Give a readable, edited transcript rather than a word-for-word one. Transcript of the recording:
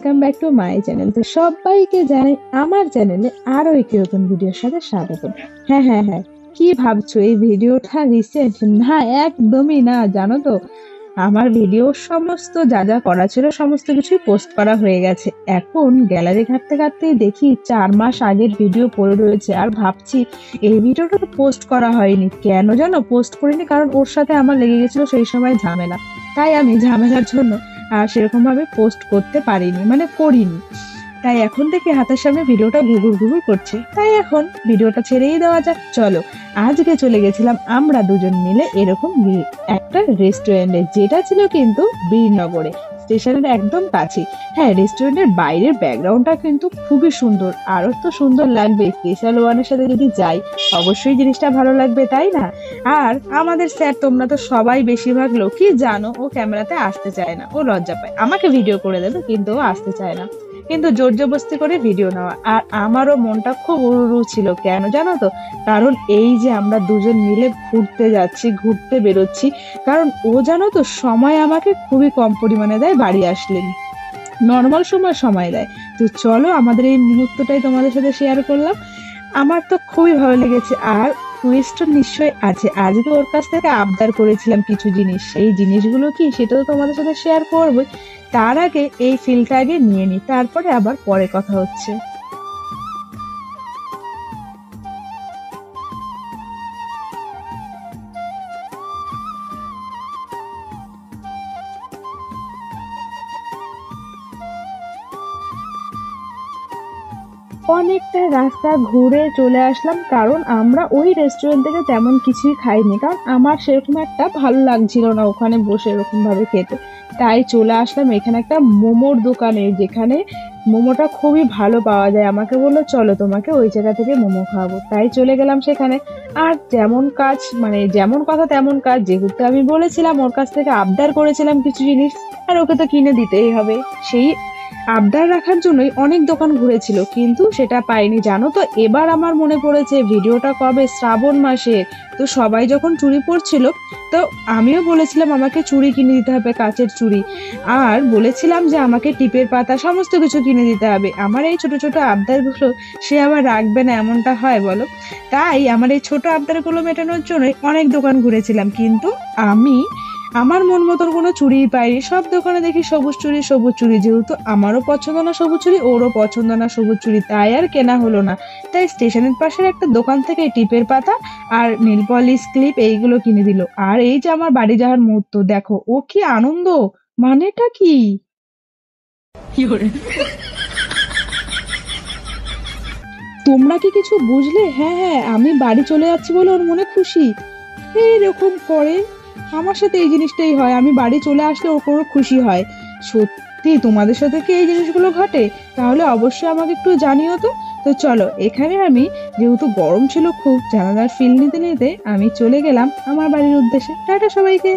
Welcome back to my channel. তো সবাইকে জানাই আমার চ্যানেলে আরো একটি নতুন ভিডিওর সাথে স্বাগত। হ্যাঁ, কি ভাবছো এই ভিডিওটা রিসেন্ট? না, একদমই না। জানো তো, আমার ভিডিও সমস্ত যা যা করা ছিল সমস্ত কিছুই পোস্ট করা হয়ে গেছে। এখন গ্যালারি ঘাঁটতে ঘাঁটতেই দেখি 4 মাস আগের ভিডিও পড়ে রয়েছে, আর ভাবছি এই ভিডিওটা তো পোস্ট করা হয়নি। কেন জানো পোস্ট করিনি? কারণ ওর সাথে আমার লেগে গেছিল সেই সময় ঝামেলা, তাই আমি ঝামেলার জন্য আর সেরকম ভাবে পোস্ট করতে পারিনি, মানে করিনি। তাই এখন থেকে হাতের সামনে ভিডিওটা ঘুরঘুর ঘুরঘুর করছে, তাই এখন ভিডিওটা ছেড়েই দেওয়া যাক। চলো, আজকে চলে গেছিলাম আমরা দুজন মিলে এরকম একটা রেস্টুরেন্টে, যেটা ছিল কিন্তু বীরনগরে, স্টেশনের একদম কাছে। হ্যাঁ, রেস্টুরেন্টের বাইরের ব্যাকগ্রাউন্ডটা কিন্তু খুবই সুন্দর, আরো তো সুন্দর লাগবে স্পেশাল ওয়ানের সাথে যদি যাই, অবশ্যই জিনিসটা ভালো লাগবে, তাই না? আর আমাদের স্যার, তোমরা তো সবাই বেশিরভাগ লোকই জানো, ও ক্যামেরাতে আসতে চায় না, ও লজ্জা পায়। আমাকে ভিডিও করে দেবে কিন্তু ও আসতে চায় না, কিন্তু জোর জবরদস্তি করে ভিডিও নেওয়া। আর আমারও মনটা খুব উড়ু ছিল, কেন জানো তো? কারণ এই যে আমরা দুজন মিলে ঘুরতে যাচ্ছি, ঘুরতে বেরোচ্ছি, কারণ ও জানো তো সময় আমাকে খুবই কম পরিমাণে দেয় বাড়ি আসলেন, নর্মাল সময় দেয়। তো চলো, আমাদের এই মুহূর্তটাই তোমাদের সাথে শেয়ার করলাম। আমার তো খুবই ভালো লেগেছে। আর টুইস্টও নিশ্চয়ই আছে, আজকে ওর কাছ থেকে আবদার করেছিলাম কিছু জিনিস, সেই জিনিসগুলো কি সেটা তো তোমাদের সাথে শেয়ার করবোই। তার আগে এই ফিলটা আগে নিয়ে নি, তারপরে আবার পরে কথা হচ্ছে। অনেকটা রাস্তা ঘুরে চলে আসলাম, কারণ আমরা ওই রেস্টুরেন্ট থেকে তেমন কিছুই খাইনি, কারণ আমার সেরকম একটা ভালো লাগছিল না ওখানে বসে এরকম ভাবে খেতে। তাই চলে আসলাম এখানে একটা মোমোর দোকানে, যেখানে মোমোটা খুবই ভালো পাওয়া যায়। আমাকে বললো চলো তোমাকে ওই জায়গা থেকে মোমো খাওয়াবো, তাই চলে গেলাম সেখানে। আর যেমন কাজ, মানে যেমন কথা তেমন কাজ, যেহেতু আমি বলেছিলাম ওর কাছ থেকে আবদার করেছিলাম কিছু জিনিস, আর ওকে তো কিনে দিতেই হবে। সেই আবদার রাখার জন্যই অনেক দোকান ঘুরেছিল, কিন্তু সেটা পাইনি। জানো তো, এবার আমার মনে পড়েছে ভিডিওটা কবে, শ্রাবণ মাসে। তো সবাই যখন চুড়ি পরছিল, তো আমিও বলেছিলাম আমাকে চুড়ি কিনে দিতে হবে, কাচের চুড়ি। আর বলেছিলাম যে আমাকে টিপের পাতা সমস্ত কিছু কিনে দিতে হবে। আমার এই ছোট ছোট আবদারগুলো সে আবার রাখবে না, এমনটা হয় বলো? তাই আমার এই ছোট আবদারগুলো মেটানোর জন্যই অনেক দোকান ঘুরেছিলাম, কিন্তু আমি আমার মন মতন কোনো চুড়িই পাইনি। সব দোকানে দেখি সবুজ চুড়ি, যেহেতু আমারও পছন্দ না সবুজ চুড়ি, ওরও পছন্দ না সবুজ চুড়ি, তাই আর কেনা হলো না। তাই স্টেশনের পাশের একটা দোকান থেকে টিপের পাতা আর নেল পলিশ ক্লিপ এইগুলো কিনে দিল। আর এই যে আমার বাড়ি যাওয়ার মুহূর্ত, দেখো ও কি আনন্দ, মানেটা কি! তোমরা কি কিছু বুঝলে? হ্যাঁ, আমি বাড়ি চলে যাচ্ছি বলে ওর মনে খুশি, এইরকম করে। আমার সাথে এই জিনিসটাই হয়, আমি বাড়ি চলে আসলে ওর কোনো খুশি হয়। সত্যি তোমাদের সাথে কি এই জিনিসগুলো ঘটে? তাহলে অবশ্যই আমাকে একটু জানিও তো। তো চলো, এখানে আমি, যেহেতু গরম ছিল খুব, জানালার ফিল নিতে নিতে আমি চলে গেলাম আমার বাড়ির উদ্দেশ্যে। টাটা সবাইকে।